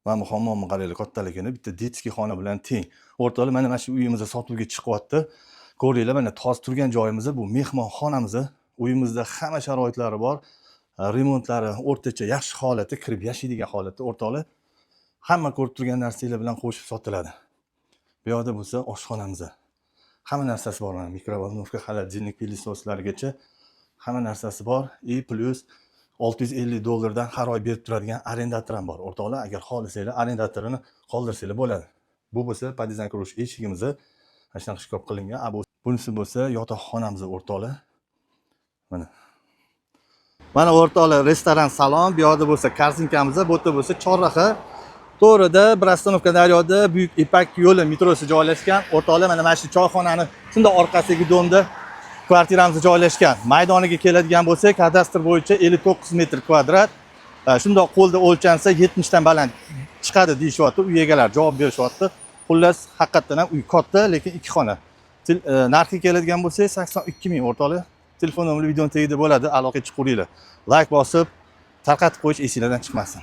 Mana bu hammomni qaranglar, kattaligini bitta detskiy xona bilan teng. O'rtoqlar, mana shu uyimizda sotuvga chiqyapti. Ko'ringlar, mana toz turgan joyimiz bu mehmonxonamiz. Uyimizda hamma sharoitlari bor. Remontlari o'rtacha yaxshi holatda, kirib yashaydigan holatda o'rtoqlar. Hamma ko'rib turgan narsalar bilan qo'shib sotiladi. Bu yerda bo'lsa oshxonamiz. Hamma narsasi bor. Mana mikrovolnovka, xolodilnik, pilisoslarigacha hamma narsasi bor. И plus $650 dan har oy berib turadigan arendator ham bor. O'rtoqlar, agar xohlasanglar arendatorini qoldirsanglar bo'ladi. Bu bo'lsa podizan qurish eshigimiz, mana shunaqa shkop qilingan. Bunisi bo'lsa yotoqxonamiz o'rtoqlar. Mana. Mana o'rtoqlar, restoran salon, bu yerda bo'lsa korzinkamiz, bu yerda bo'lsa chorraha. To'g'rida bir ostanovka daryoda Buyuk Ipak yo'li metrosi joylashgan. O'rtoqlar, mana shu choyxonani shunda orqasidagi domda kvartiramiz joylashgan. Maydoniga keladigan bo'lsak, kadastr bo'yicha 59 metr kvadrat. Shundoq qo'lda o'lchansa 70 dan baland chiqadi deyishyapti. Uy egalari javob berishyapti. Xullas, haqiqatan ham uy katta, lekin 2 xona. Narxi keladigan bo'lsak 82 ming o'rtoqlar. Telefon nomeri videoning tagida bo'ladi. Aloqa chiqaveringlar. Like bosib, tarqatib qo'yish esingizdan chiqmasin.